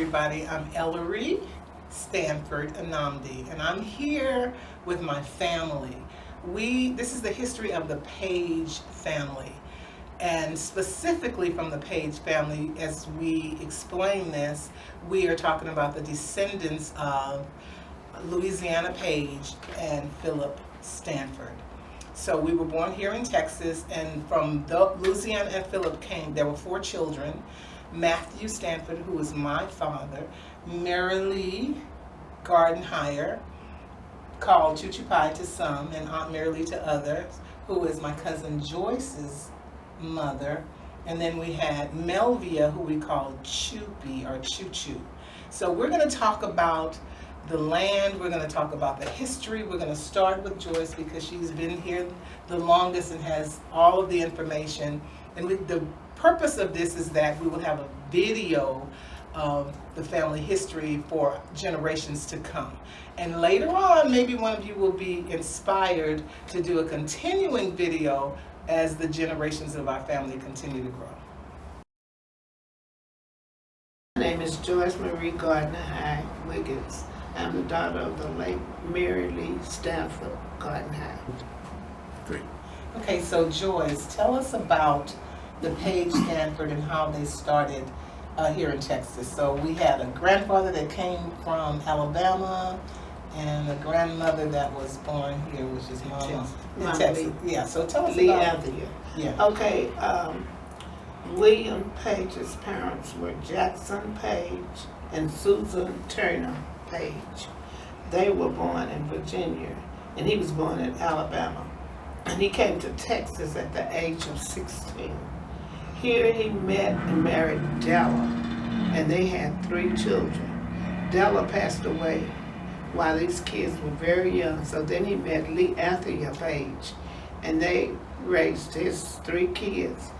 everybody. I'm Ellary Stanford N'Namdi, and I'm here with my family. This is the history of the Page family, and specifically from the Page family, as we explain this, we are talking about the descendants of Louisiana Page and Phillip Stanford. So we were born here in Texas, and from Louisiana and Phillip came, there were 4 children. Matthew Stanford, who is my father, Mary Lee Gardenhire, called Choo-Choo Pie to some, and Aunt Mary Lee to others, who is my cousin Joyce's mother. And then we had Melvia, who we called Choopy or Choo-Choo. So we're going to talk about the land, we're going to talk about the history. We're going to start with Joyce because she's been here the longest and has all of the information. And the purpose of this is that we will have a video of the family history for generations to come. And later on, maybe one of you will be inspired to do a continuing video as the generations of our family continue to grow. My name is Joyce Marie Gardner-High Wiggins. I'm the daughter of the late Mary Lee Stanford Gardner-High. Great. Okay, so Joyce, tell us about the Page-Stanford and how they started here in Texas. So we had a grandfather that came from Alabama and a grandmother that was born here, which is Mama in Texas. Yeah, so tell us about Lee. Yeah. Okay, William Page's parents were Jackson Page and Susan Turner Page. They were born in Virginia, and he was born in Alabama. And he came to Texas at the age of 16. Here he met and married Della, and they had 3 children. Della passed away while these kids were very young, so then he met Lee Anthea Page, and they raised his 3 kids,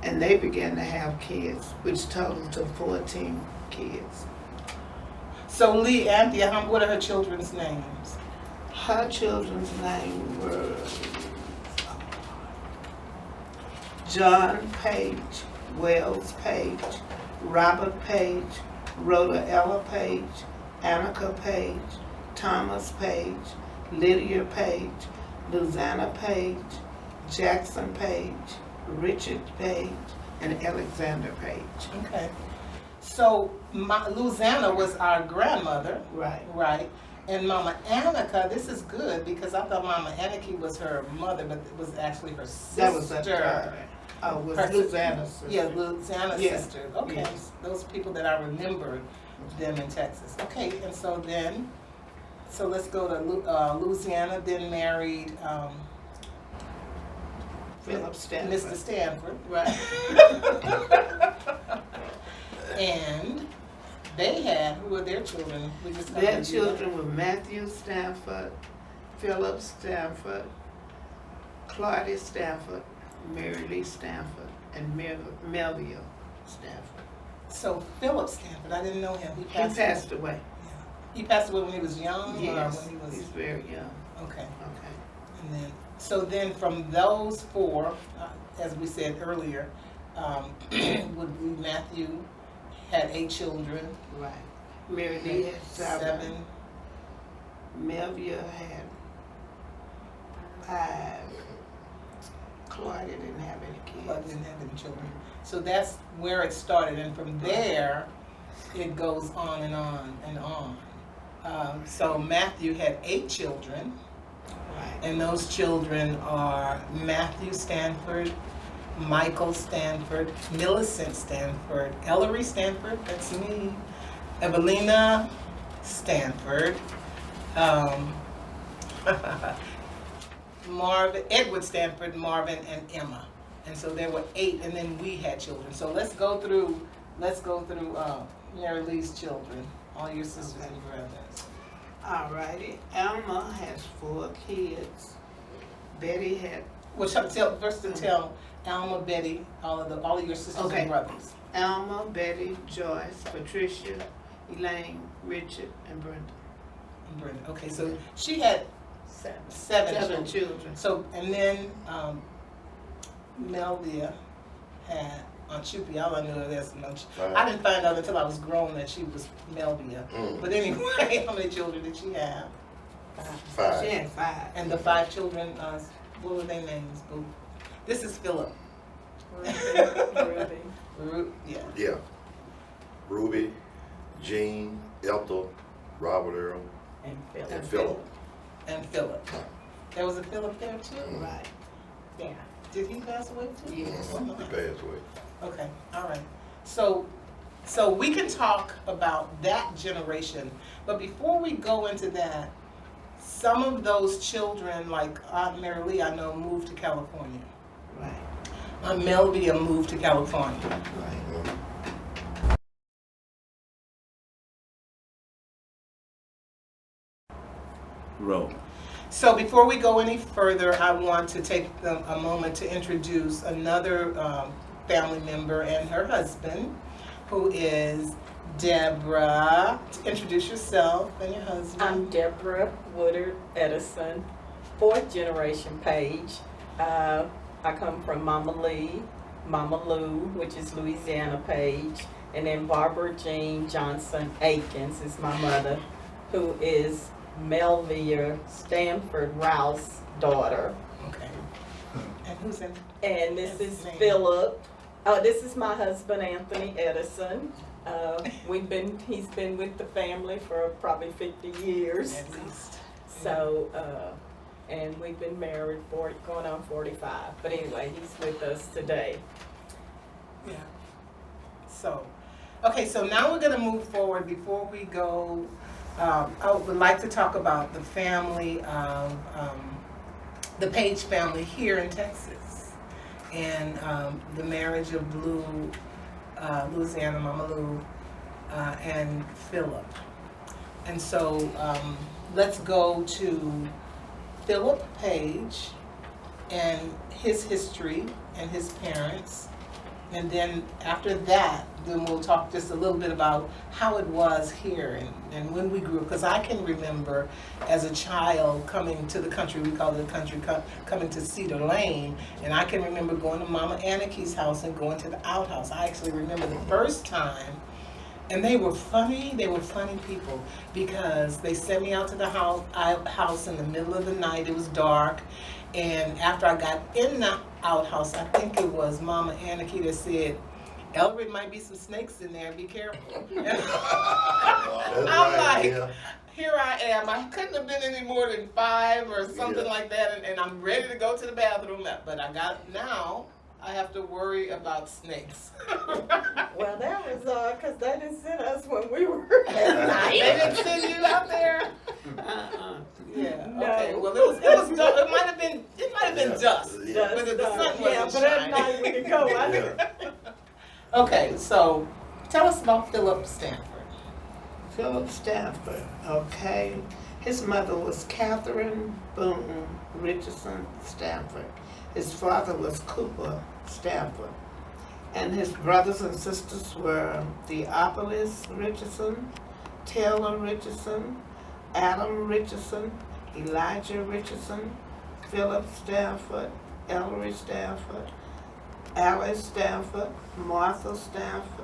and they began to have kids, which totaled to 14 kids. So Lee Anthea, what are her children's names? Her children's names were John Page, Wells Page, Robert Page, Rhoda Ella Page, Annika Page, Thomas Page, Lydia Page, Louisiana Page, Jackson Page, Richard Page, and Alexander Page. Okay. So Louisiana was our grandmother. Right. Right. And Mama Annika, this is good because I thought Mama Annika was her mother, but it was actually her sister. That was her. Oh, was Louisiana's sister. Yeah, Louisiana's sister. Okay. Yes. Those people that I remembered them in Texas. Okay, and so let's go to Louisiana, then married Phillip Stanford. Mr. Stanford. Right. And they had, who were their children? Their children were Matthew Stanford, Phillip Stanford, Claudia Stanford, Mary Lee Stanford, and Melvia Stanford. So Phillip Stanford, I didn't know him. He passed away. Yeah. He passed away when he was young? Yes, or when he was... he's very young. Okay. Okay. And then from those 4, as we said earlier, Matthew had 8 children. Right. Mary Lee had 7. Melvia had 5. Claudia didn't have any kids. Claudia didn't have any children. So that's where it started, and from there, it goes on and on and on. So Matthew had 8 children. Right. And those children are Matthew Stanford, Michael Stanford, Millicent Stanford, Ellary Stanford, that's me, Evelina Stanford, Edward Stanford, Marvin, and Emma. And so there were 8, and then we had children. So let's go through Mary Lee's children, all your sisters and brothers. All righty. Alma has 4 kids. Betty had. Well, tell Alma, Betty, all of your sisters and brothers. Alma, Betty, Joyce, Patricia, Elaine, Richard, and Brenda. Okay, so she had 7 children. So, and then Melvia had Aunt Chupi. All I knew of this. Five. I didn't find out until I was grown that she was Melvia. But anyway, how many children did she have? Five. She had 5. And the 5 children, what were their names? Boo. This is Phillip. Ruby. Yeah. Yeah. Ruby, Jean, Ethel, Robert Earl, And Phillip. and Phillip. And Phillip. There was a Phillip there too? Right. Yeah. Did he pass away too? Yes. Oh, He my. passed away. Okay, all right. So we can talk about that generation, but before we go into that, some of those children, like Aunt Mary Lee, I know, moved to California. Right. Aunt Melvia moved to California. Right. Roll. So before we go any further, I want to take a moment to introduce another family member and her husband, who is Debra. Introduce yourself and your husband. I'm Debra Woodard Edison, 4th generation Page. I come from Mama Lee, Mama Lou, which is Louisiana Page, and then Barbara Jean Johnson Aikens is my mother, who is Melvia Stanford Rouse' daughter. Okay. And who's in? And this His is name. Phillip. This is my husband, Anthony Edison. He's been with the family for probably 50 years. At least. So, and we've been married going on 45. But anyway, he's with us today. Yeah. So, okay, so now we're going to move forward. Before we go, I would like to talk about the family of the Page family here in Texas, and the marriage of Louisiana, Mama Lou, and Phillip. And so let's go to Phillip Page and his history and his parents. And then after that, then we'll talk just a little bit about how it was here and when we grew up. Because I can remember as a child coming to the country, we call it the country, coming to Cedar Lane. And I can remember going to Mama Anarchy's house and going to the outhouse. I actually remember the first time. And they were funny people, because they sent me out to the house in the middle of the night. It was dark. And after I got in the outhouse, I think it was Mama Anarchy that said, Ellary, might be some snakes in there, be careful. And I'm right, like, yeah. here I am. I couldn't have been any more than 5 or something Yeah. like that, and I'm ready to go to the bathroom. But now I have to worry about snakes. Well, that was because they didn't send us when we were at night. They didn't send you out there? Yeah. No. Okay. Well, it was dark. It might have been Yeah. dust. Yeah. Whether the sun Yeah, wasn't but at shining. night we could go. Yeah. Okay. So, tell us about Phillip Stanford. Phillip Stanford, okay. His mother was Catherine Boone Richardson Stanford. His father was Cooper Stanford. And his brothers and sisters were Theophilus Richardson, Taylor Richardson, Adam Richardson, Elijah Richardson, Phillip Stanford, Ellary Stanford, Alice Stanford,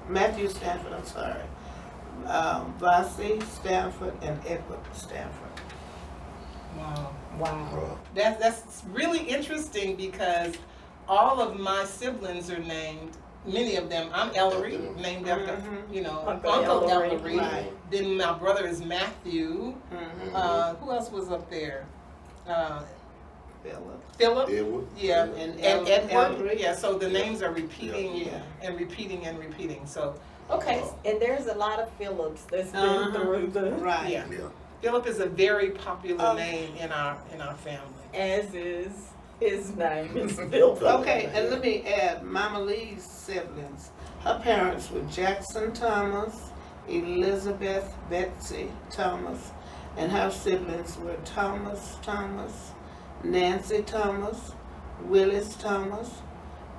Matthew Stanford, Vassie Stanford, and Edward Stanford. Wow. Wow. That's really interesting, because all of my siblings are named. Many of them. I'm Ellary, named after Uncle Uncle Ellary. Ellary. Right. Then my brother is Matthew. Who else was up there? Phillip. Phillip. Edward. Yeah, And and Edward. Ellary. Yeah, so the names are repeating Yeah. and repeating and repeating. So, okay. And there's a lot of Phillips that's been through the, Right. Yeah. Yeah. Phillip is a very popular name in our family. as is his name is Philip. Okay, and let me add Mama Lee's siblings. Her parents were Jackson Thomas, Elizabeth Betsy Thomas, and her siblings were Thomas, Nancy Thomas, Willis Thomas,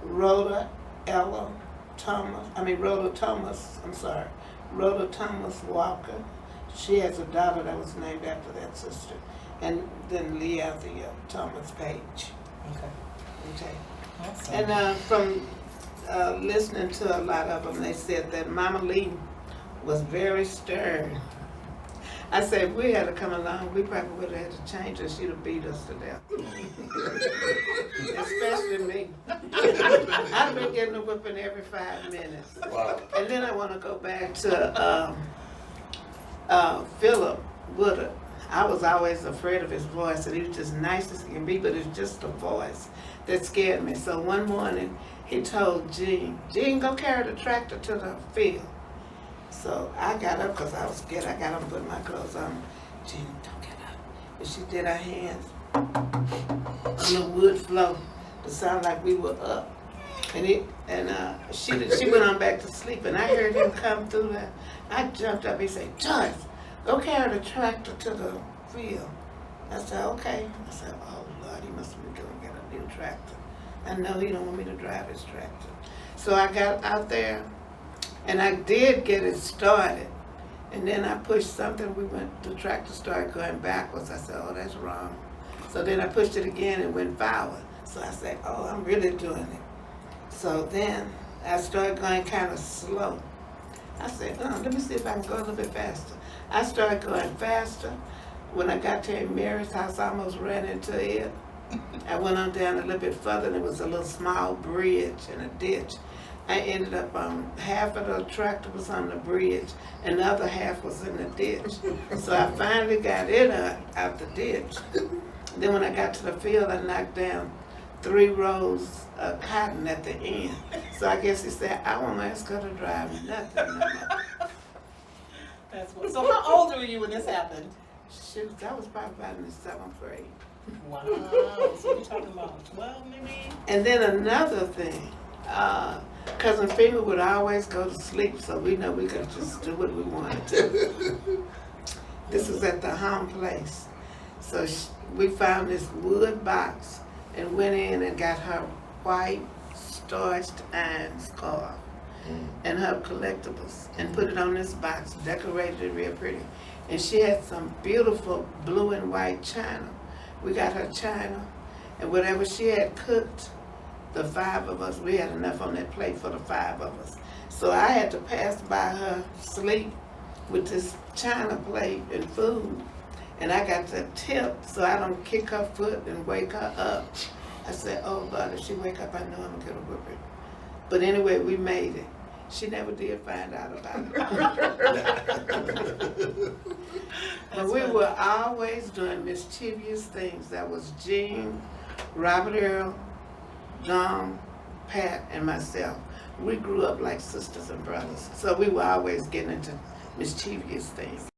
Rhoda Thomas Walker. She has a daughter that was named after that sister. And then Leathia Thomas Page. Okay. Okay. Awesome. And from listening to a lot of them, they said that Mama Lee was very stern. I said, if we had to come along, we probably would have had to change her. She'd have beat us to death. Especially me. I've been getting a whipping every 5 minutes. Wow. And then I want to go back to Phillip Woodard. I was always afraid of his voice, and he was just nice as he can be, but it's just the voice that scared me. So one morning, he told Jean, go carry the tractor to the field. So I got up because I was scared. I got up and put my clothes on. Jean, don't get up. And she did her hands on the wood floor to sound like we were up. And she went on back to sleep, and I heard him come through there. I jumped up. He said, Joyce, go carry the tractor to the field. I said, okay. I said, oh, Lord, he must be going to get a new tractor. I know he don't want me to drive his tractor. So I got out there, and I did get it started. And then I pushed something. The tractor started going backwards. I said, oh, that's wrong. So then I pushed it again and went forward. So I said, oh, I'm really doing it. So then I started going kind of slow. I said, let me see if I can go a little bit faster. I started going faster. When I got to Mary's house, I almost ran into it. I went on down a little bit further, and it was a little small bridge and a ditch. I ended up half of the tractor was on the bridge, and the other half was in the ditch. So I finally got it out the ditch. Then when I got to the field, I knocked down 3 rows of cotton at the end. So I guess he said, I won't ask her to drive nothing no more. That's what. So how old were you when this happened? Shoot, that was probably about in the 7th grade. Wow. So you're talking about 12 maybe? And then another thing, Cousin Fema would always go to sleep, so we know we could just do what we wanted to. This was at the home place. So we found this wood box and went in and got her white starched iron scarf and her collectibles and put it on this box, decorated it real pretty. And she had some beautiful blue and white china. We got her china, and whatever she had cooked, the 5 of us, we had enough on that plate for the 5 of us. So I had to pass by her sleep with this china plate and food, and I got the tip so I don't kick her foot and wake her up. I said, oh Lord, if she wake up, I know I'm gonna get a whipping. But anyway, we made it. She never did find out about it. But we were always doing mischievous things. That was Jean, Robert Earl, Don, Pat, and myself. We grew up like sisters and brothers. So we were always getting into mischievous things.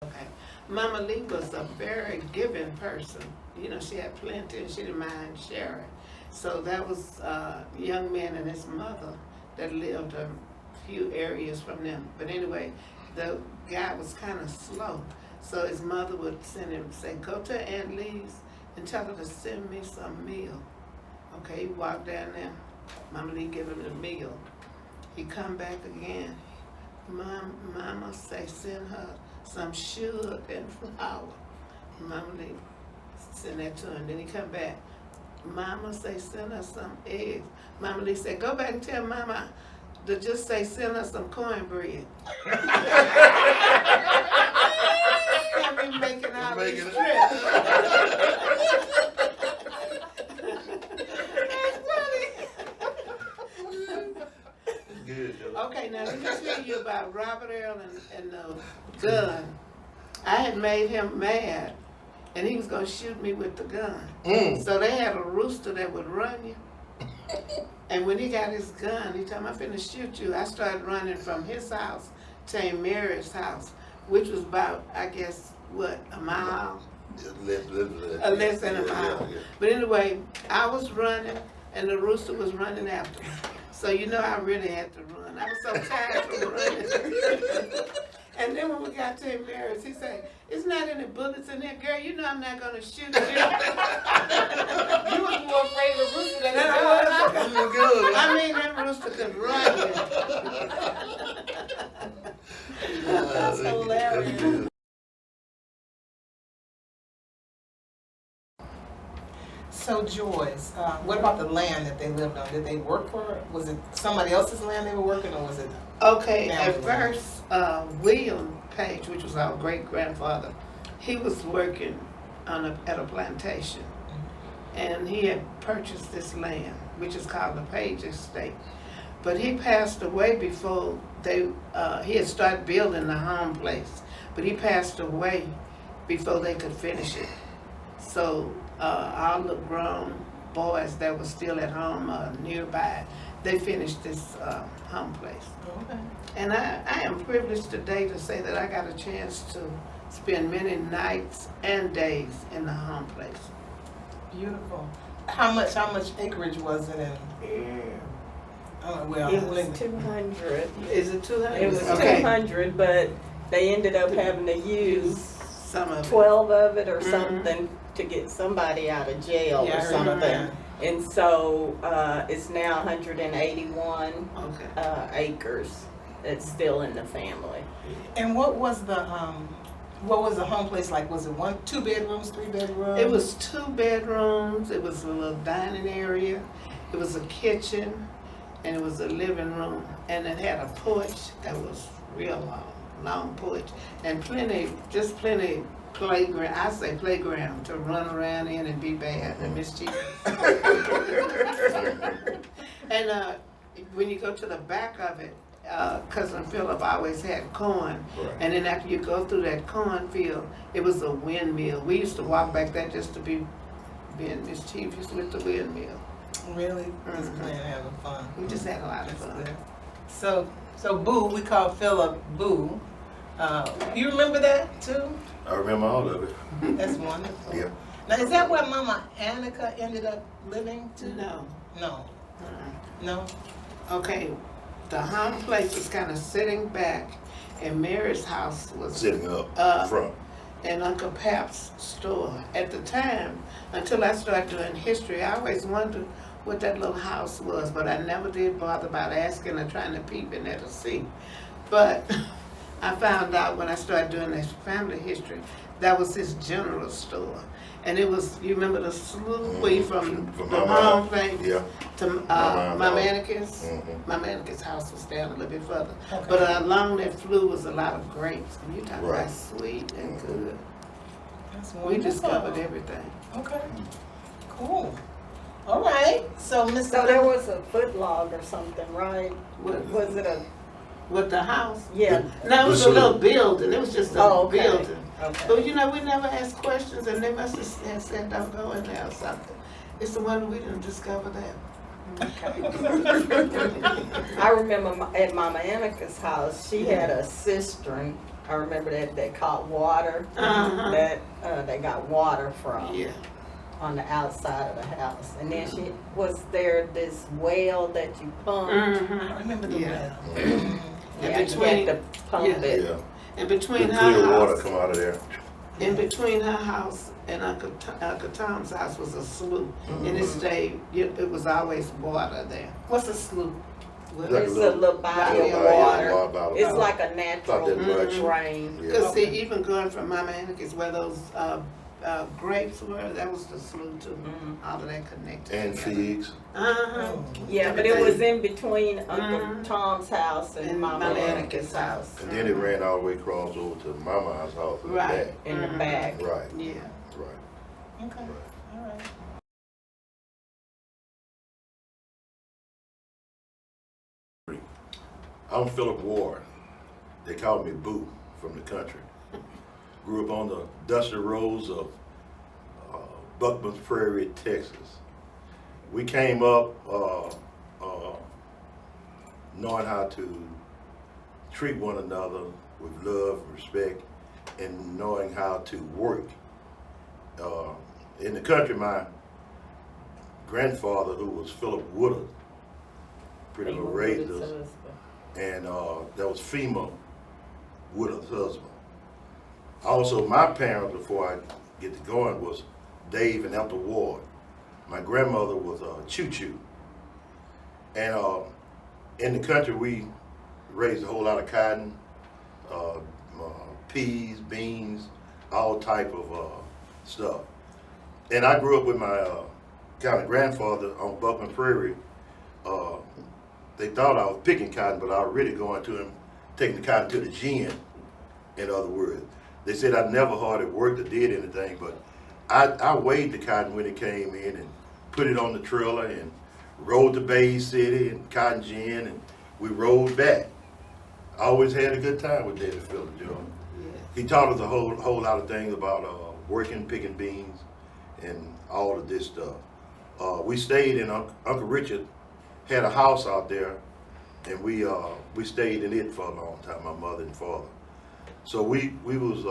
Okay. Mama Lee was a very giving person. You know, she had plenty and she didn't mind sharing. So that was a young man and his mother that lived a few areas from them. But anyway, the guy was kind of slow. So his mother would send him, say, go to Aunt Lee's and tell her to send me some meal. Okay, he walked down there. Mama Lee give him the meal. He come back again. Mama say, send her some sugar and flour. Mama Lee send that to him. Then he come back. Mama say, send her some eggs. Mama Lee said, go back and tell Mama to just say, send her some cornbread. I've been making all these trips. Okay, now let me tell you about Robert Earl and the gun. I had made him mad, and he was going to shoot me with the gun. So they had a rooster that would run you. And when he got his gun, he told me, I'm finna shoot you. I started running from his house to Aunt Mary's house, which was about, I guess, what, a mile? Less than a mile. Yeah. But anyway, I was running, and the rooster was running after me. So you know I really had to run. I was so tired from running. And then when we got to Aunt Mary's, he said, it's not any bullets in there. Girl, you know I'm not going to shoot you. You was more afraid of the rooster than Then I mean, that rooster could run. That's hilarious. So Joyce, what about the land that they lived on? Did they work for it? Was it somebody else's land they were working, or was it? Okay, at Family. first, William Page, which was our great-grandfather, he was working at a plantation. And he had purchased this land, which is called the Page Estate. But he passed away before he had started building the home place. But he passed away before they could finish it. So all the grown boys that were still at home nearby, they finished this home place. Okay. And I am privileged today to say that I got a chance to spend many nights and days in the home place. Beautiful. How much acreage was it in? Well, It was 200. Is it 200? It was Okay. 200, but they ended up having to use Some of it. 12 of it or Mhm. something to get somebody out of jail Yeah, I or remember something. that. And so it's now 181 Okay. acres. It's still in the family. And what was the home place like? Was it 2 bedrooms, 3 bedrooms? It was 2 bedrooms, it was a little dining area, it was a kitchen, and it was a living room. And it had a porch that was real long porch. And plenty playground, I say playground, to run around in and be bad and mischievous. And when you go to the back of it, Cousin Phillip always had corn. Right. And then after you go through that cornfield, it was a windmill. We used to walk back there just to be being mischievous with the windmill. Really? Just Mhm. playing, having fun. We just had a lot of That's fun. good. So Boo, we call Phillip Boo. You remember that too? I remember all of it. That's wonderful. Yeah. Now, is that where Mama Annika ended up living too? No. No. Uh-uh. No? Okay, the home place was kind of sitting back, and Mary's house was Sitting up front. in Uncle Pap's store. At the time, until I started doing history, I always wondered what that little house was, but I never did bother about asking or trying to peep in there to see. But I found out when I started doing this family history, that was his general store. And it was, you remember the slough way from From the Mama- home place Yeah. to Mama's Mama house. Annika's? Mhm. Mama Annika's house was down a little bit further. Okay. But along that flue was a lot of grapes. And you talk Right. about sweet and good. That's We wonderful. discovered everything. Okay. Cool. All right. So, Mr. So there was a foot log or something, right? What, Was it a, with the house? yeah, No, it was a The little building. It was just a Oh, okay. building. okay. But you know, we never asked questions, and they must have said, don't go in there or something. It's the one we didn't discover that. I remember at Mama Annika's house, she had a cistern. I remember that caught water, Uh-huh. that they got water from Yeah. on the outside of the house. And then she was there this well that you pump. I remember the Yeah. well. Mhm. And Yeah, you between- had to pump yeah. it. Yeah. And The between her clear water house, come out of there. in between her house and Uncle Tom's house was a slough. And it stayed, it was always water there. What's a slough? Well, Like It's a a little body body of of water. about It's about- like a about natural that much. drain. Yeah. Cause see, Okay. even going from Mama Annika's where those grapes were, that was the slough too. Mhm. All of that connected. And together. figs. Uh-huh. Yeah, but it was in between Uncle Mhm. Tom's house and And Mama Mama Annika's Annika's house And then it ran all the way across over to Mama's house in the Right. back. in the Mhm. back. Right, Yeah. right, Okay. right. All right. I'm Phillip Ward. They call me Boo from the country. Grew up on the dusty roads of Buckman's Prairie, Texas. We came up knowing how to treat one another with love, respect, and knowing how to work. In the country, my grandfather, who was Philip Woodard, pretty much raised us. And that was FEMA Woodard's husband. Also, my parents, before I get to going, was Dave and Ethel Ward. My grandmother was Choo Choo. And in the country, we raised a whole lot of cotton, peas, beans, all type of stuff. And I grew up with my kind of grandfather on Buckman Prairie, they thought I was picking cotton, but I was really going to him, taking the cotton to the gin, in other words. They said I never hardly worked or did anything, but I weighed the cotton when it came in and put it on the trailer and rode to Bay City and cotton gin, and we rode back. I always had a good time with Daddy Phillip, Joe. He taught us a whole lot of things about working, picking beans, and all of this stuff. We stayed in Uncle Richard had a house out there, and we stayed in it for a long time, my mother and father. So we was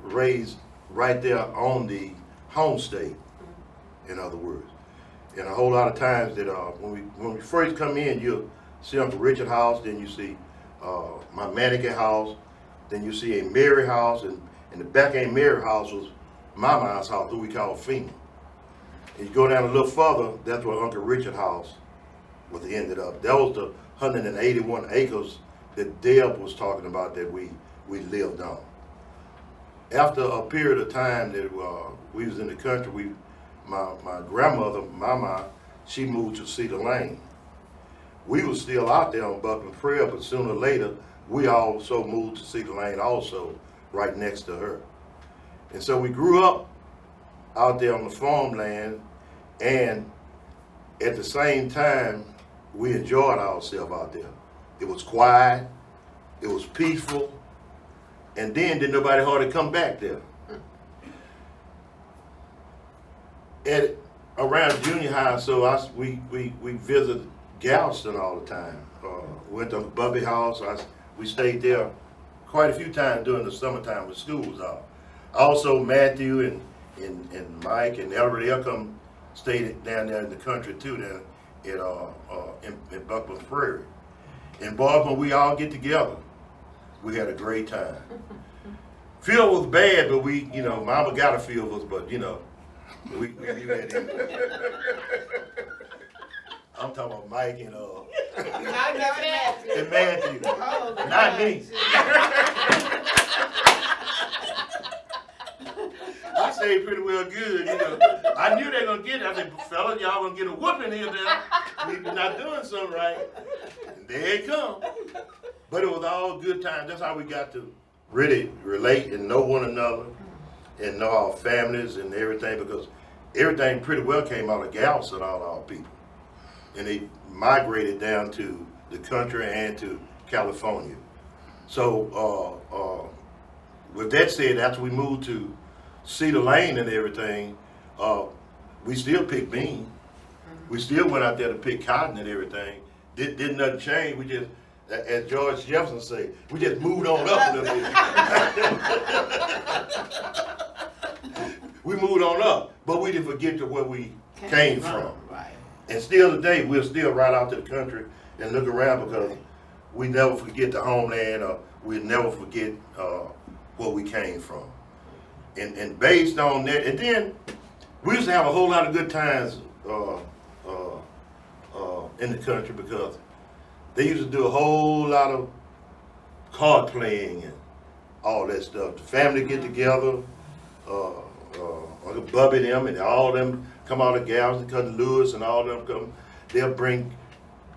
raised right there on the homestead, in other words. And a whole lot of times that when we first come in, you'll see Uncle Richard house, then you see my Manikin house, then you see a Mary house, and in the back of Mary house was Mama's house, who we call FEMA. And you go down a little further, that's where Uncle Richard house was ended up. That was the 181 acres that Deb was talking about that we lived on. After a period of time that we was in the country, my grandmother, Mama, she moved to Cedar Lane. We was still out there on Buckland Prairie, but sooner or later, we also moved to Cedar Lane also, right next to her. And so we grew up out there on the farmland, and at the same time, we enjoyed ourselves out there. It was quiet, it was peaceful, and then didn't nobody hardly come back there. At around junior high, so we visited Galveston all the time. Went to Bubby house. We stayed there quite a few times during the summertime when school was out. Also, Matthew and Mike and Ellary, they'll come stay down there in the country too, down in Buckman Prairie. And boy, when we all get together, we had a great time. Phil was bad, but we, Mama got a feel of us, but we had him. I'm talking about Mike and Matthew. Oh, Not me. I stayed pretty well good, I knew they were gonna get it. I said, fellas, y'all gonna get a whooping here now. We're not doing something right. And there it come. But it was all good times. That's how we got to really relate and know one another and know our families and everything, because everything pretty well came out of Galveston, all our people. And they migrated down to the country and to California. So with that said, after we moved to Cedar Lane and everything, we still picked beans. We still went out there to pick cotton and everything. Didn't nothing change. We just, as George Jefferson say, we just moved on up a little bit. We moved on up, but we didn't forget to where we came from. Right. And still today, we'll still ride out to the country and look around, because we never forget the homeland, or we never forget where we came from. And based on that, and then we used to have a whole lot of good times in the country, because they used to do a whole lot of card playing and all that stuff. The family get together, Uncle Bubby them and all them come out of Galveston, Cousin Lewis and all them come. They'll bring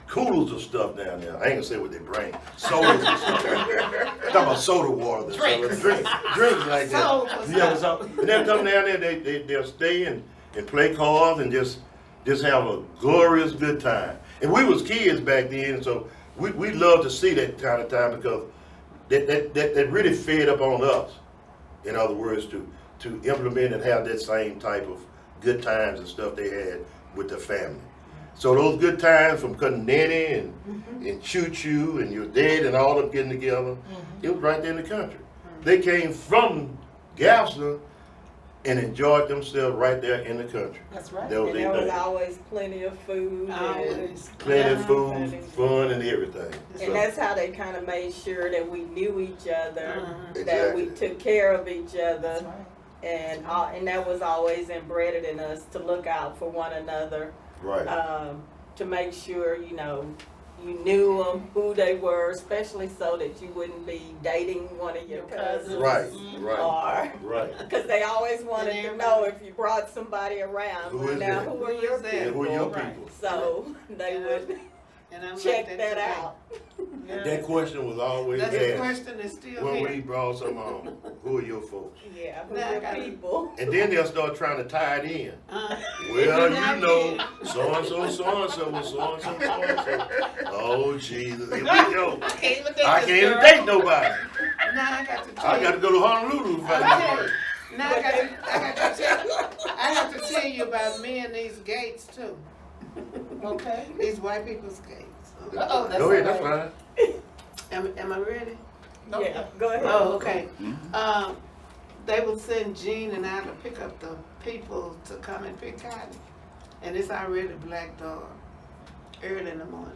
coolers of stuff down there. I ain't gonna say what they bring. Sodas and stuff. Talking about soda water. Drinks like that. Yeah, so, and they'll come down there, they'll stay and play cards and just have a glorious good time. And we was kids back then, so we loved to see that kind of time, because that really fed up on us. In other words, to implement and have that same type of good times and stuff they had with their family. So those good times from Cousin Nanny and Choo Choo and your dad and all of them getting together, it was right there in the country. They came from Galveston and enjoyed themselves right there in the country. That's right. That was And their there was thing. always plenty of food. Plenty of food, fun, and everything. And that's how they kind of made sure that we knew each other, that Exactly. we took care of each other. That's right. And that was always embedded in us, to look out for one another, Right. to make sure, you knew them, who they were, especially so that you wouldn't be dating one of your cousins. Right, Or, right. because they always wanted to know if you brought somebody around. Who Well, is now, that? who are your that? Yeah, people? who are your Right. people? So they would And I'm check like that today. out. That question was always That's the asked question that's still when here. we brought some on. Who are your folks? Yeah, who Now I your gotta- people. And then they'll start trying to tie it in. Uh, Well, now you know, again. so-and-so was so-and-so. Oh, Jesus, here we go. I can't even date I this can't even girl. date nobody. Now I got to tell I you. got to go to Honolulu. If I Okay. Now I have to tell you about me and these gates too. Okay. These white people's gates. Uh-oh, that's Go ahead, all that's right. fine. Am I ready? Okay. Yeah, go ahead. Oh, okay. They would send Jean and I to pick up the people to come and pick cotton. And it's already black dog, early in the morning.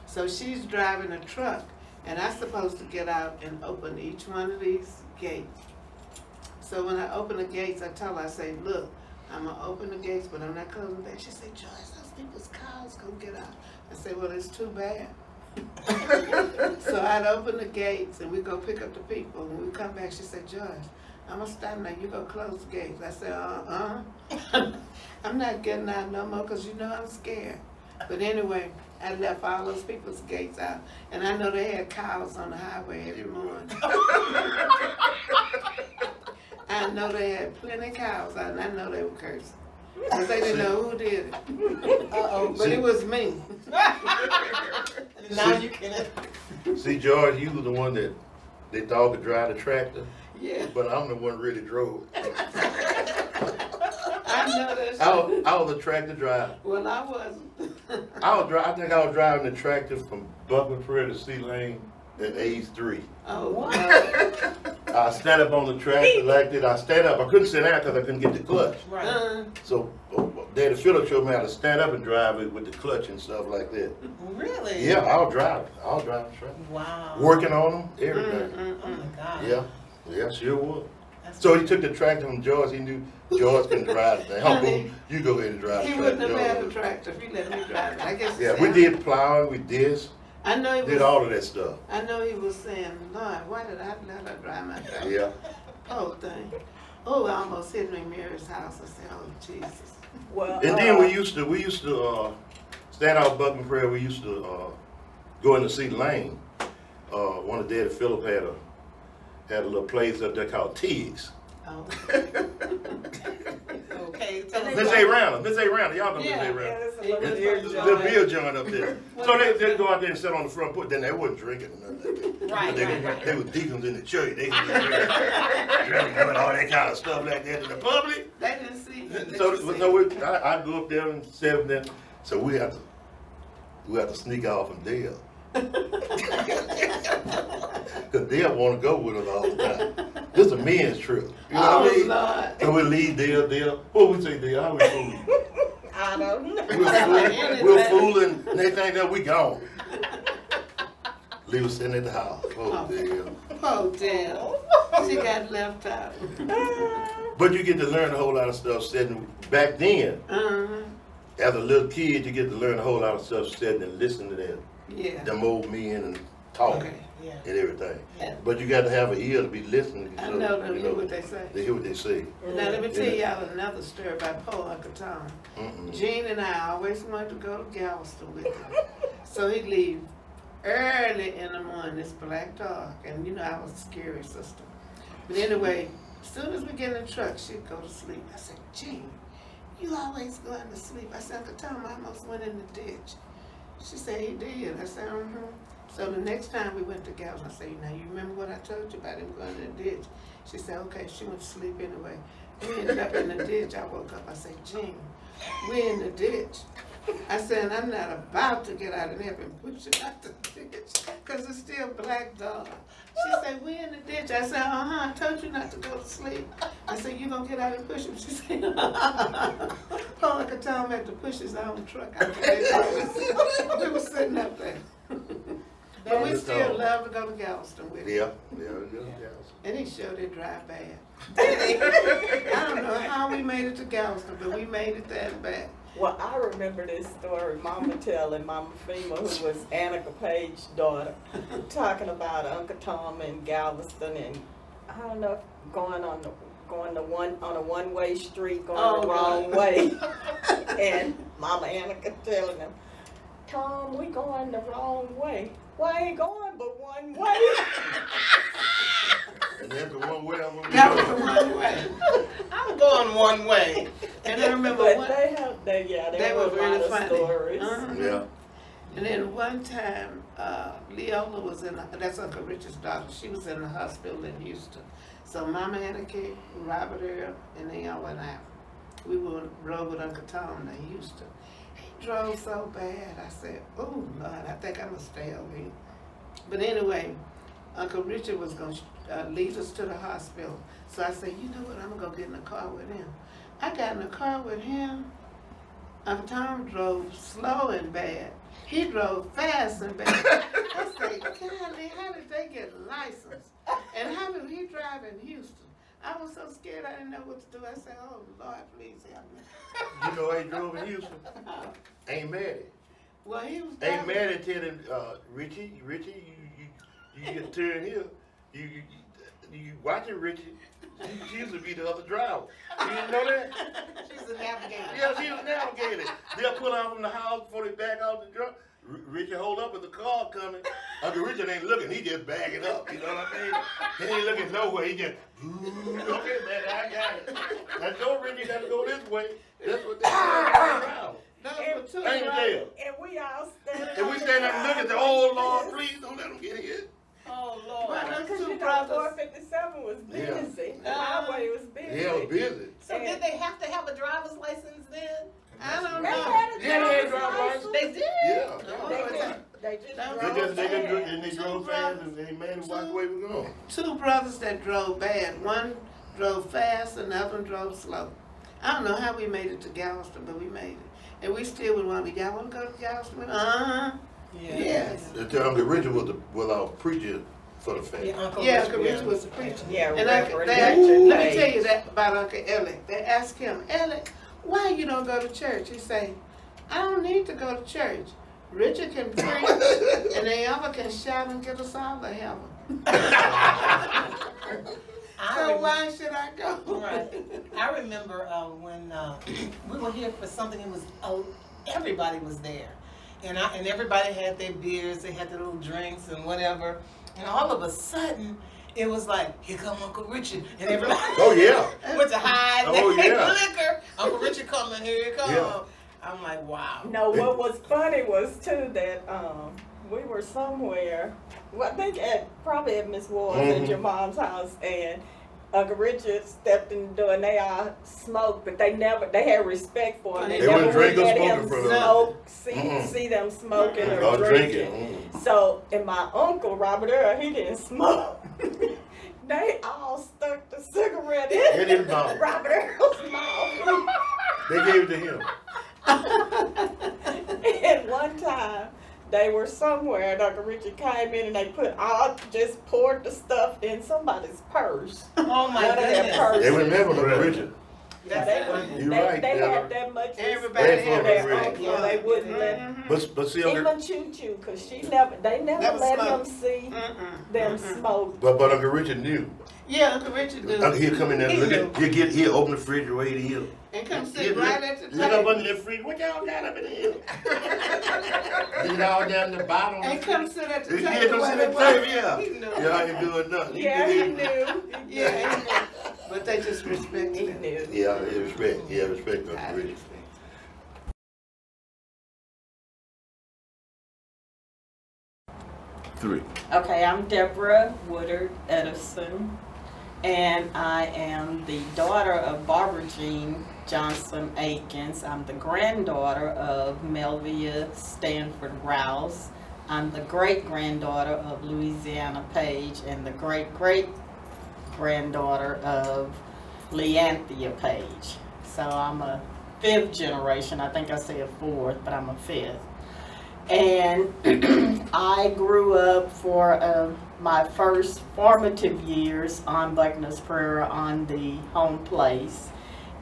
So she's driving a truck, and I'm supposed to get out and open each one of these gates. So when I open the gates, I tell her, I say, look, I'm gonna open the gates, but I'm not closing back. She said, Joyce, those people's cars gonna get out. I said, well, it's too bad. So I'd open the gates and we go pick up the people. When we come back, she said, Joyce, I'm gonna stop now. You go close the gates. I said, I'm not getting out no more because you know I'm scared. But anyway, I left all those people's gates out. And I know they had cows on the highway every morning. I know they had plenty of cows out, and I know they were cursing. Because they didn't know who did it. Uh-oh. But it was me. Now you can. See, George, you was the one that they thought could drive the tractor, Yeah. but I'm the one really drove. I know that's I was a tractor driver. Well, I wasn't. I think I was driving the tractor from Buckland Prairie to Sea Lane at age 3. Oh, What? no. I stand up on the tractor like that. I stand up. I couldn't sit down because I couldn't get the clutch. Right. So Daddy Phillip showed me how to stand up and drive it with the clutch and stuff like that. Really? Yeah, I'll drive the tractor. Wow. Working on them, everything. Oh my God. Yeah, sure was. That's So he took the tractor from George. He knew George couldn't drive the thing. Huh, Honey, boom, you go ahead and drive the He tractor. wouldn't have had a George. tractor if he let me drive it. I guess. Yeah, we did plowing, we did I know he did was. all of that stuff. I know he was saying, Lord, why did I let her drive my tractor? Yeah. Oh, thing. Oh, I almost hit me Mary's house. I said, oh, Jesus. Well, And then we used to stand out Buckland Prairie. We used to go in the Sea Lane. One of Daddy Phillip had a little place up there called Tiggs. Oh. Okay. Tell us Miss about- A. Round, Miss A. Round, y'all know Miss A. yeah, Round. it's a Yeah, little that's beer what- joint. The beer joint up there. So they'd go out there and sit on the front porch. Then they wasn't drinking or nothing like that. Right, They, right. they were deacons in the church. They was drinking and all that kind of stuff like that in the public. They didn't see me. I'd go up there and sit up there. So we have to sneak off from Dale. Because Dale want to go with us all the time. This is a men's trip. You know what I mean? Lord. So we leave Dale. What we say, Dale? How we fooling? I don't know. We're fooling, and they think that we gone. Leave us sitting at the house. Oh, Dale. Oh, damn. She got left out. But you get to learn a whole lot of stuff sitting back then. Uh-huh. As a little kid, you get to learn a whole lot of stuff sitting and listening to them Yeah. old men and talking Okay. Yeah. and everything. Yeah. But you got to have an ear to be listening. I so, know them, you hear what they say. They hear what they say. Now let me tell y'all another story about Paul Uncle Tom. Gene and I always wanted to go to Galveston with him. So he'd leave early in the morning, it's black dark, and you know I was a scary sister. But anyway, as soon as we get in the truck, she'd go to sleep. I said, Gene, you always going to sleep. I said, Uncle Tom, I almost went in the ditch. She said, he did. I said, So the next time we went to Galveston, I said, now you remember what I told you about him going in the ditch? She said, okay, she went to sleep anyway. We ended up in the ditch. I woke up, I said, Gene, we're in the ditch. I said, I'm not about to get out of there and push you out the ditch, because it's still black dog. She said, we're in the ditch. I said, I told you not to go to sleep. I said, you gonna get out and push him? She said, Paul could tell him had to push his own truck out there. We were sitting up there. But we still love to go to Galveston with him. Yeah. And he sure did drive bad. I don't know how we made it to Galveston, but we made it there and back. Well, I remember this story Mama telling Mama Fema, who was Annika Page's daughter, talking about Uncle Tom in Galveston, and I don't know, going on a one-way street, going the wrong way, and Mama Annika telling him, Tom, we going the wrong way. Why ain't going but one way? And that's the one way I'm gonna That was the one way. I'm going one way. And I remember But one, they were were a really lot of funny. stories. Yeah. And then one time, Leola was that's Uncle Richard's daughter, she was in the hospital in Houston. So Mama Annika, Robert Earl, and they all went out. We rode with Uncle Tom to Houston. He drove so bad, I said, oh Lord, I think I'm gonna stay over here. But anyway, Uncle Richard was gonna lead us to the hospital. So I said, you know what, I'm gonna go get in the car with him. I got in the car with him. Uncle Tom drove slow and bad. He drove fast and bad. I said, golly, how did they get a license? And how did he drive in Houston? I was so scared I didn't know what to do. I said, oh Lord, please help me. You know how he drove in Houston? Ain't Maddie. Well, he was Ain't driving. Maddie telling Richie, you get turn here. You watch it, Richie. She used to be the other driver. You didn't know that? She's a navigator. Yeah, she was navigating. They'll pull out from the house before they back out the truck. Richie hold up with the car coming. Uncle Richard ain't looking, he just backing up, you know what I mean? He ain't looking nowhere, he just, okay, man, I got it. I told Richie got to go this way. That's what they do. Those were two Ain't brothers. there? And we all standing And we stand there and look at the, oh Lord, please don't let them get hit. Oh, Lord. But those Because two you know, brothers. 457 was busy. The highway was busy. Yeah, it was busy. So did they have to have a driver's license then? I don't They know. had a Yeah, they had driver's driver's license. They did? Yeah. They just They drove They fast. drove fast and they made them watch where we going. Two brothers that drove bad. One drove fast and the other one drove slow. I don't know how we made it to Galveston, but we made it. And we still would want to, y'all want to go to Galveston? Uh-huh. Yes. Uncle Richard was our preacher for the family. Yeah, Uncle Yeah, Richard. Uncle Richard was the preacher. Yeah, And Reverend let Richard me Page. tell you that about Uncle Ellary. They asked him, Ellary, why you don't go to church? He say, I don't need to go to church. Richard can preach, and they ever can shout and get us all to heaven. So why should I go? Right. I remember when we were here for something. It was everybody was there, and everybody had their beers. They had their little drinks and whatever. And all of a sudden, it was like, here come Uncle Richard, and everybody Oh yeah. went to hide Oh, their yeah. liquor. Uncle Richard coming, here he come. Yeah. I'm like, wow. No, what was funny was too that we were somewhere. Well, I think probably at Miss Ward's at your mom's house, and Uncle Richard stepped in the door, and they all smoked, but they had respect for him. They never wouldn't drink or let smoke him in front of them. see them smoking or Or drinking. drinking. So, and my uncle Robert Earl, he didn't smoke. They all stuck the cigarette In in his mouth. Robert Earl's mouth. They gave it to him. And one time, they were somewhere, and Uncle Richard came in and they just poured the stuff in somebody's purse. Oh my None of their goodness. purse. They remember Uncle Richard. That's They funny. You're right, They Debra. had that much Everybody respect had for their respect. uncle. They wouldn't let But see, Uncle, even Choo Choo, cause they never Never let smoked. him see them smoke. but Uncle Richard knew. Yeah, Uncle Richard do. He'll come in there and look at. He'll open the refrigerator. He'll And come sit right at the look up table. under the fridge. What y'all got up in here? Get all down the bottom. And come sit at the Yeah, table. come sit while at the they table. Yeah. He knew. Yeah, I ain't doing nothing. Yeah, he knew. Yeah, he knew. But they just respected He him. knew. Yeah, respect. Yeah, respect I Uncle Richard. respect. Three. Okay, I'm Debra Woodard Edison, and I am the daughter of Barbara Jean Johnson Aikens. I'm the granddaughter of Melvia Stanford Rouse. I'm the great-granddaughter of Louisiana Page and the great-great-granddaughter of Leanthea Page. So I'm a fifth generation. I think I said fourth, but I'm a fifth. And I grew up for my first formative years on Buckner's Prairie on the home place.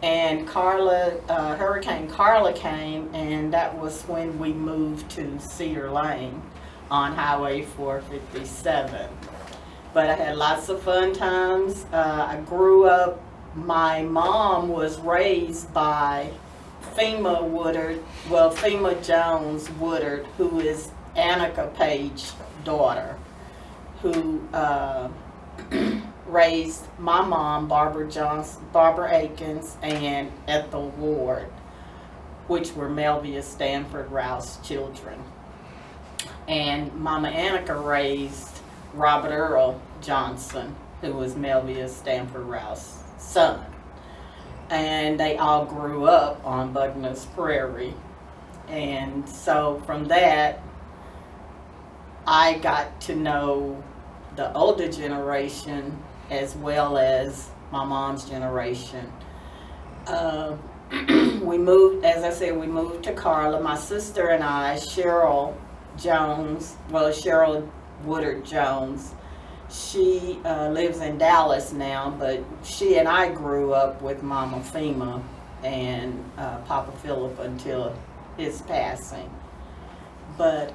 And Hurricane Carla came, and that was when we moved to Cedar Lane on Highway 457. But I had lots of fun times. I grew up, my mom was raised by Fema Jones Woodard, who is Annika Page's daughter, who raised my mom, Barbara Akins, and Ethel Ward, which were Melvia Stanford Rouse children. And Mama Annika raised Robert Earl Johnson, who was Melvia Stanford Rouse's son. And they all grew up on Bugner's Prairie. And so from that, I got to know the older generation as well as my mom's generation. We moved, as I said, we moved to Carla. My sister and I, Cheryl Woodard Jones, she lives in Dallas now, but she and I grew up with Mama Fema and Papa Phillip until his passing. But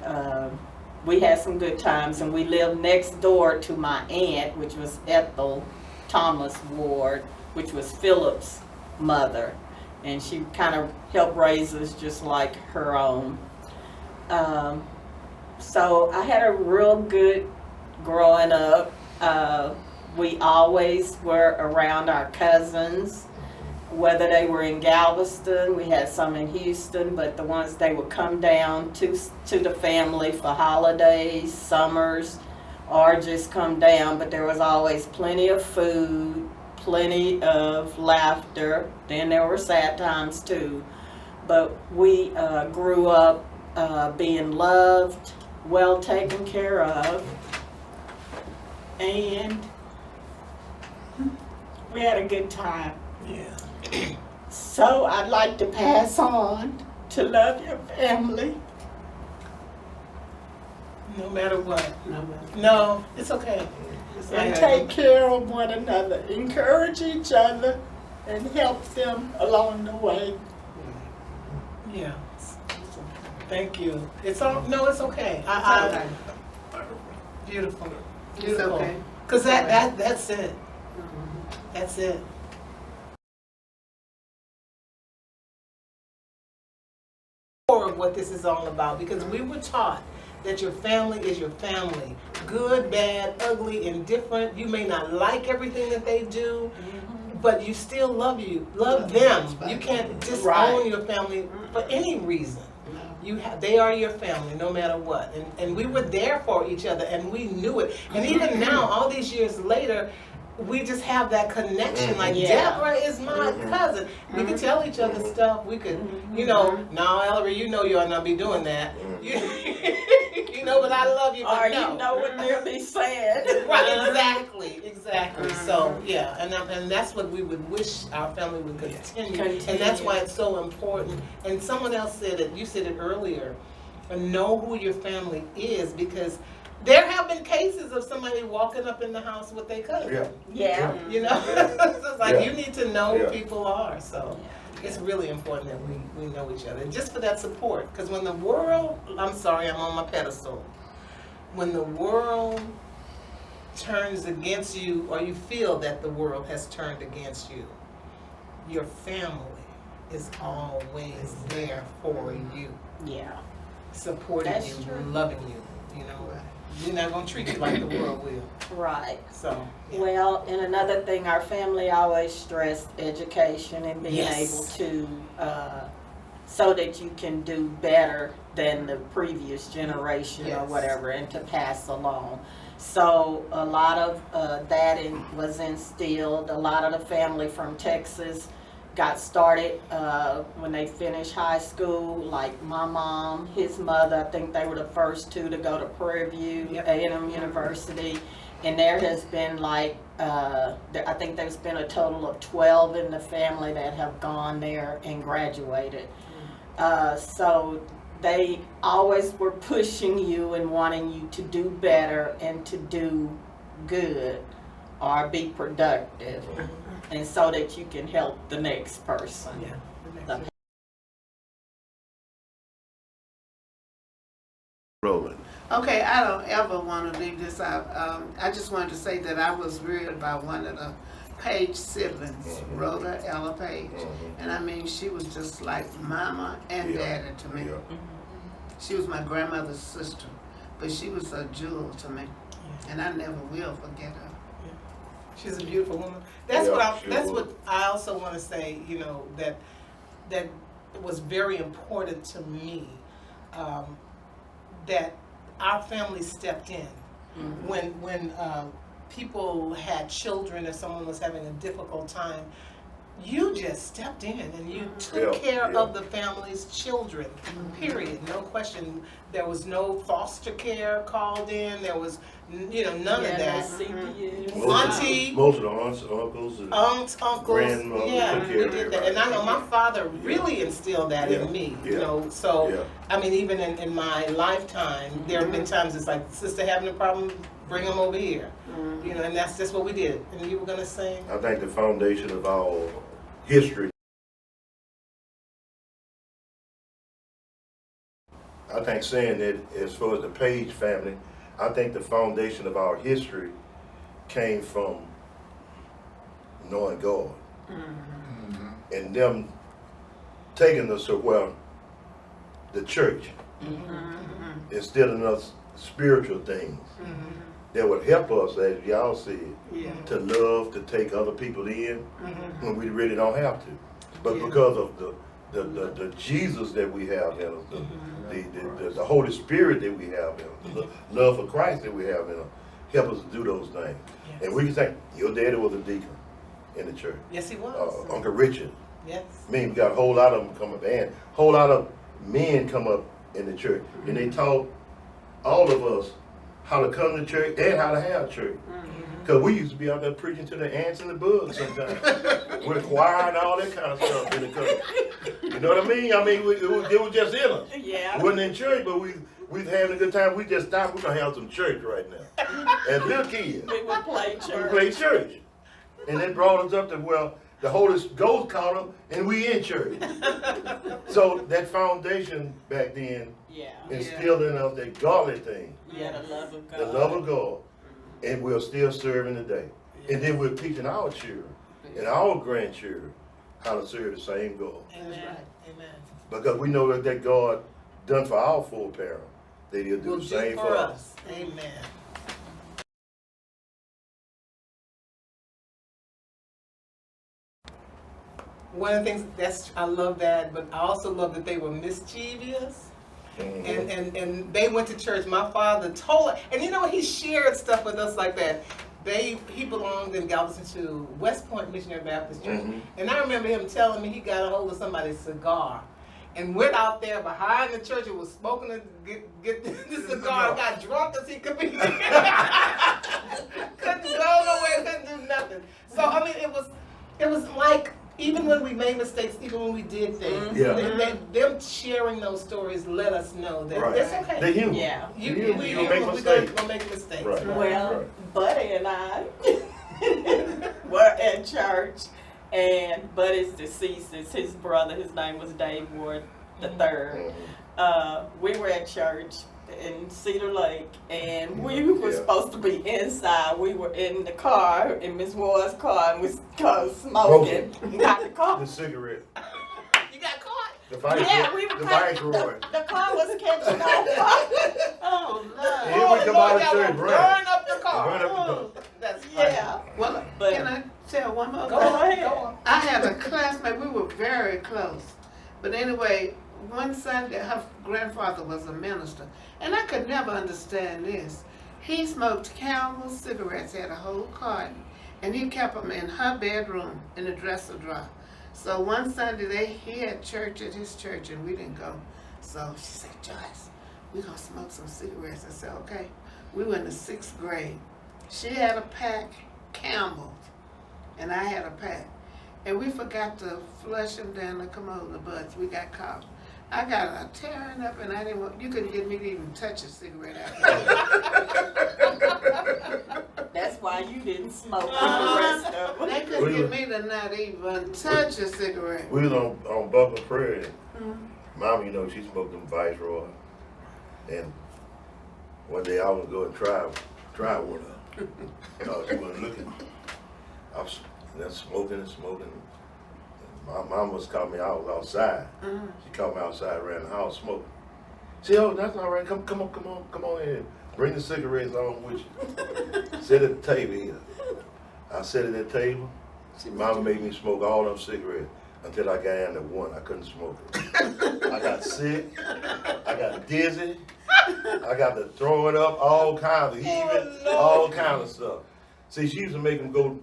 we had some good times, and we lived next door to my aunt, which was Ethel Thomas Ward, which was Philip's mother, and she kind of helped raise us just like her own. So I had a real good growing up. We always were around our cousins, whether they were in Galveston. We had some in Houston, but the ones they would come down to the family for holidays, summers, or just come down. But there was always plenty of food, plenty of laughter. Then there were sad times too. But we grew up being loved, well taken care of, and we had a good time. Yeah. So I'd like to pass on to love your family. No matter what. No matter. No, it's okay. And take care of one another. Encourage each other and help them along the way. Yeah. Thank you. It's all, no, it's okay. Okay. Beautiful. It's Beautiful. okay. Because that's it. That's it. Of what this is all about, because we were taught that your family is your family. Good, bad, ugly, indifferent. You may not like everything that they do, but you still love them. You can't disown your family for any reason. They are your family no matter what. And we were there for each other, and we knew it. And even now, all these years later, we just have that connection. Like, Debra is my cousin. We could tell each other stuff. We could, no, Ellary, you know you ought not be doing that. You know, but I love you. But Or you know what they'll be saying. Right, exactly. So, yeah, and that's what we would wish our family would continue. And that's why it's so important. And someone else said it, you said it earlier, know who your family is, because there have been cases of somebody walking up in the house with their cousin. Yeah. You know, so it's like you need to know who Yeah. people are. So it's really important that we know each other, and just for that support. Because when the world, I'm sorry, I'm on my pedestal. When the world turns against you, or you feel that the world has turned against you, your family is always there for you, Yeah. supporting That's you, true. loving you. You know, we're not gonna treat you like the world will. Right. So, yeah. Well, and another thing, our family always stressed education and being able to, so that you can do better than the previous generation or whatever, and to pass along. So a lot of that was instilled. A lot of the family from Texas got started when they finished high school, like my mom, his mother. I think they were the first two to go to Prairie View, A&M University. And there has been like, I think there's been a total of 12 in the family that have gone there and graduated. So they always were pushing you and wanting you to do better and to do good. or be productive, and so that you can help the next person. Yeah. The Rolling. Okay, I don't ever want to leave this out. I just wanted to say that I was reared by one of the Page siblings, Rhoda Ella Page. And I mean, she was just like mama and daddy to me. Yeah. She was my grandmother's sister, but she was a jewel to me. And I never will forget her. She's a beautiful woman. That's Yeah, what I. she That's was. what I also want to say. You know, that was very important to me. That our family stepped in when people had children or someone was having a difficult time. You just stepped in and you took care of the family's children, period. No question. There was no foster care called in. There was, none of that. CPS. Auntie, Most of the aunts, uncles, and aunts, uncles, grandmother yeah, took we care of did that. everybody. And I know my father really instilled that in me, so, I mean, even in my lifetime, there have been times it's like, sister having a problem, bring them over here. And that's just what we did. And you were gonna say? I think the foundation of our history, I think saying that as far as the Page family, I think the foundation of our history came from knowing God. And them taking us to where the church, instilling us spiritual things that would help us, as y'all said, to love, to take other people in when we really don't have to. But because of the Jesus that we have in us, the Holy Spirit that we have in us, the love for Christ that we have in us, help us to do those things. And we can say, your daddy was a deacon in the church. Yes, he was. Uncle Richard. Yes. I mean, we got a whole lot of them come up, and a whole lot of men come up in the church, and they taught all of us how to come to church and how to have church. Because we used to be out there preaching to the ants and the bugs sometimes, with choir and all that kind of stuff in the country. You know what I mean? I mean, it was just in us. Yeah. We wasn't in church, but we was having a good time. We just stopped. We're gonna have some church right now. As little kids, We would play we church. played church, and it brought us up to the Holy Ghost caught them, and we in church. So that foundation back then Yeah. instilled in us that godly thing, Yeah, the love of God. the love of God, and we're still serving today. And then we're teaching our children and our grandchildren how to serve the same God. Amen. Amen. Because we know that God done for our foreparents, that He'll do Will the do same for us. Amen. One of the things I love that, but I also love that they were mischievous. And they went to church. My father told, and he shared stuff with us like that. He belonged in Galveston to West Point Missionary Baptist Church, and I remember him telling me he got a hold of somebody's cigar, and went out there behind the church and was smoking to get the cigar. And got drunk as he could be. Couldn't go nowhere. Couldn't do nothing. So I mean, it was like. Even when we made mistakes, even when we did things, them sharing those stories let us know that it's okay. They're human. Yeah. You're make mistakes. We'll make mistakes. Right. Well, Buddy and I were at church, and Buddy's deceased. It's his brother. His name was Dave Ward III. We were at church in Cedar Lake, and we were supposed to be inside. We were in the car, in Miss Ward's car, and we was smoking. Got the car. The cigarette. You got caught? The vice. Yeah, we were the catching, viceroy. the car was catching on fire. Oh, And no. here we come out of y'all church, gonna right? burn up the car. Burn up the car. That's funny. Yeah. Well, But- can I tell one more Go thing? ahead. Go on. I had a classmate, we were very close. But anyway, one Sunday, her grandfather was a minister. And I could never understand this. He smoked Camel cigarettes, had a whole carton. And he kept them in her bedroom in the dresser drawer. So one Sunday, he had church at his church and we didn't go. So she said, Joyce, we're going to smoke some cigarettes. I said, okay. We were in the 6th grade. She had a pack, Campbell, and I had a pack. And we forgot to flush them down the commode, the butts. We got caught. I got a tearing up and I didn't want, you couldn't get me to even touch a cigarette after. That's why you didn't smoke with the rest of them. They couldn't get me to not even touch a cigarette. We was on Buckland Prairie. Mom, you know, she smoked them Viceroy. And one day I was going to try one of them. She wasn't looking. I was smoking and smoking. My mom was calling me. I was outside. She called me outside, ran the house smoking. She said, "Oh, that's all right. Come on in. Bring the cigarettes on with you. Sit at the table here." I sat at that table. Mama made me smoke all them cigarettes until I got down to one. I couldn't smoke it. I got sick. I got dizzy. I got to throw it up, all kinds of heaving, all kinds of stuff. See, she used to make them go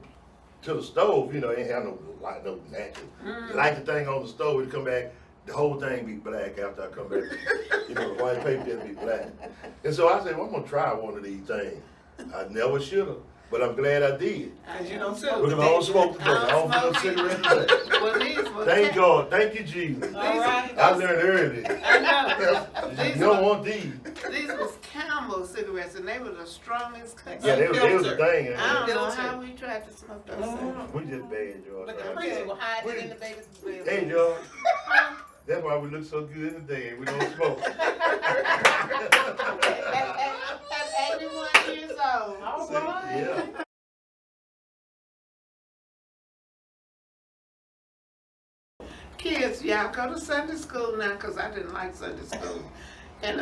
to the stove, you know, ain't have no matches. Light the thing on the stove, it'd come back, the whole thing be black after I come back. You know, the white paper just be black. And so I said, well, I'm gonna try one of these things. I never should have, but I'm glad I did. Cause you don't smoke. Because I don't smoke today. I don't smoke cigarettes today. Thank God. Thank you, Jesus. All right. I learned early. I know. You don't want these. These was Camel cigarettes, and they were the strongest. Yeah, they was the thing. I don't know how we tried to smoke those things. We just bad, George. But the priest will hide it in the baby's bed. Hey, George. That's why we look so good in the day and we don't smoke. At 81 years old. All right. Yeah. Kids, y'all go to Sunday school now, because I didn't like Sunday school. And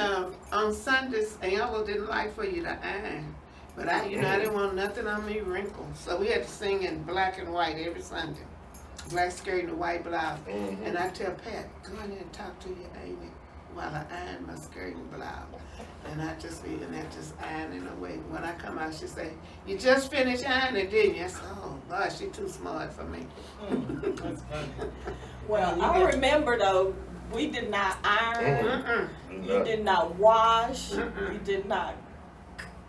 on Sundays, and y'all didn't like for you to iron. But I didn't want nothing on me wrinkled. So we had to sing in black and white every Sunday. Black skirt and a white blouse. And I tell Pat, go in there and talk to your Amy while I iron my skirt and blouse. And I just be in there just ironing away. When I come out, she say, "You just finished ironing, didn't you?" I said, "Oh, gosh, she too smart for me." That's funny. Well, I remember though, we did not iron, you did not wash, we did not.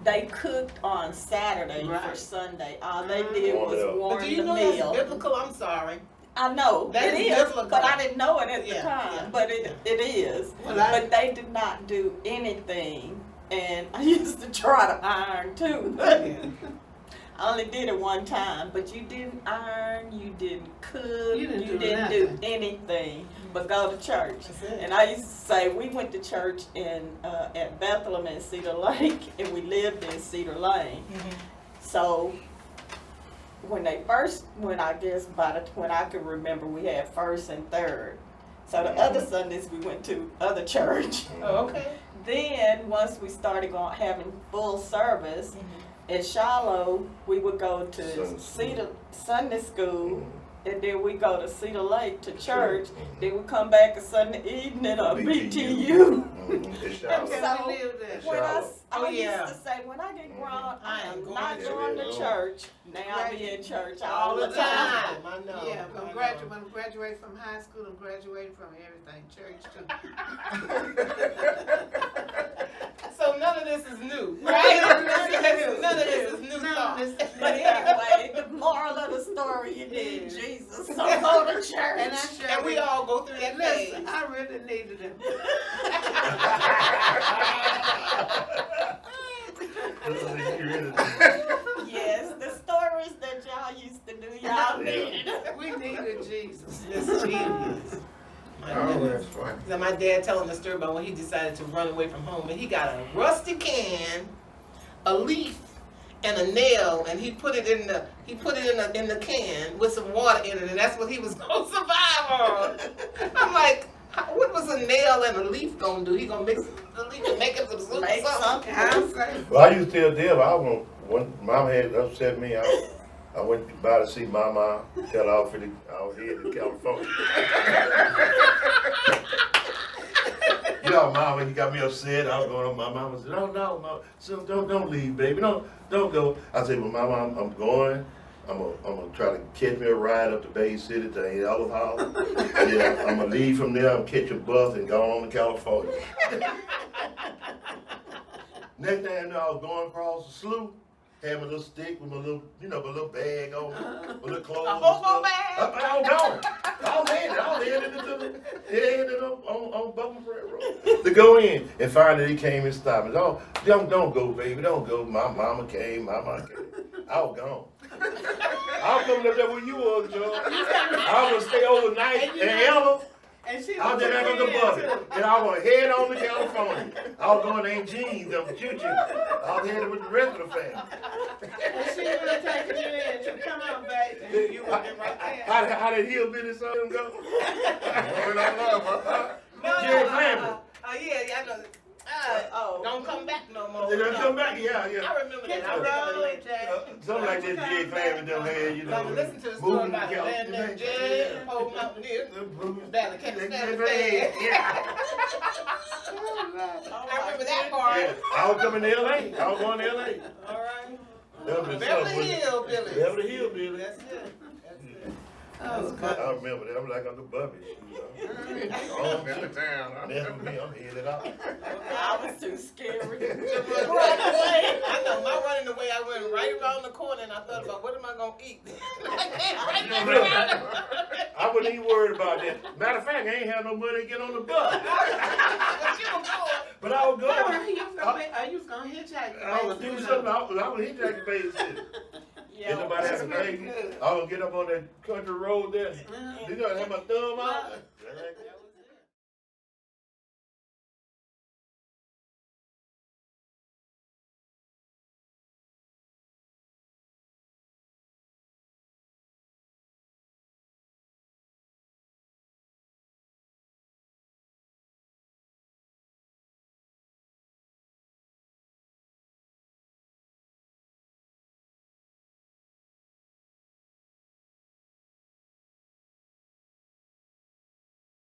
They cooked on Saturday for Sunday. All they did was warm But do the you know meal. that's biblical? I'm sorry. I know That it is is, biblical. but I didn't know it at the Yeah, time. yeah, But it is. Well, But they did not do anything, and I used to try to iron too. I only did it one time, but you didn't iron, you didn't cook, You didn't do do nothing. anything but go to church. That's it. And I used to say we went to church at Bethlehem in Cedar Lake, and we lived in Cedar Lane. So when I guess when I could remember, we had first and third. So the other Sundays we went to other church. Oh, okay. Then once we started having full service. In Shiloh, we would go to Sunday school, and then we go to Cedar Lake to church. Then we come back a Sunday evening on BTU. So, I used to say, when I get grown, I am not going to church. Now I'll be in church all the time. I know. yeah, when I graduate from high school, I'm graduating from everything, church too. So none of this is new, right? None of this is new thought. But anyway, the moral of the story, you need Jesus, so go to church. And we all go through that phase. Listen, I really needed him. Yes, the stories that y'all used to do, y'all needed. We needed Jesus. Yes, Jesus. Oh, that's funny. Now my dad telling the story about when he decided to run away from home, and he got a rusty can, a leaf, and a nail, and he put it in the in the can with some water in it, and that's what he was gonna survive on. I'm like, what was a nail and a leaf gonna do? He gonna mix the leaf and make it some soup or something? Well, I used to tell Debra, when Mama had upset me, I went by to see Mama, tell her I was headed to California. You know, Mama, when you got me upset, I was going on. My mama said, "No, Mama, so don't leave, baby. Don't go." I said, "Well, Mama, I'm going. I'm gonna try to catch me a ride up to Bay City to the Olive House. Yeah, I'm gonna leave from there. I'm catch a bus and go on to California." Next thing I know, I was going across the slough. had my little stick with my little, you know, my little bag on, my little clothes. A and hobo stuff. bag? I was gone. I was headed on Buckman Road to go in, and finally he came and stopped me. Don't go, baby, don't go. My mama came. I was gone. I was coming up there where you was, Joe. I was gonna stay overnight in Ella. And she I was was just on the bus, and I was head on to California. I was going to Aunt Jean's up in Choo-Choo. I was headed with the rest of the family. And she would have taken you in to come on, baby. You would have been right there. How did hillbilly son go? No, Jerry Clamber. yeah, I know. Don't come back no more. They done come back, yeah. I remember that. I remember that. Something like that Jerry Clamber done had, you know. Now, listen to the story moving about the California. land and Jay, whole mountain here. Down the Can't Stand Yeah. I remember that part. Yeah, I was coming to LA. I was going to LA. All right. That was Beverly Hills, Billy. Beverly Hills, Billy. That's it. That's it. I remember that. I'm like Uncle Bubby. I'm out of town. Never me. I'm headed out. I was too scary. I know my running away. I went right around the corner and I thought about what am I gonna eat. Right back around. I wasn't even worried about that. Matter of fact, I ain't have no money to get on the bus. But you were going. But I was going. You was gonna hitchhike. I was doing something. I was hitchhiking Bay City. Get nobody have a thing. I was get up on that country road there. You know, I had my thumb out.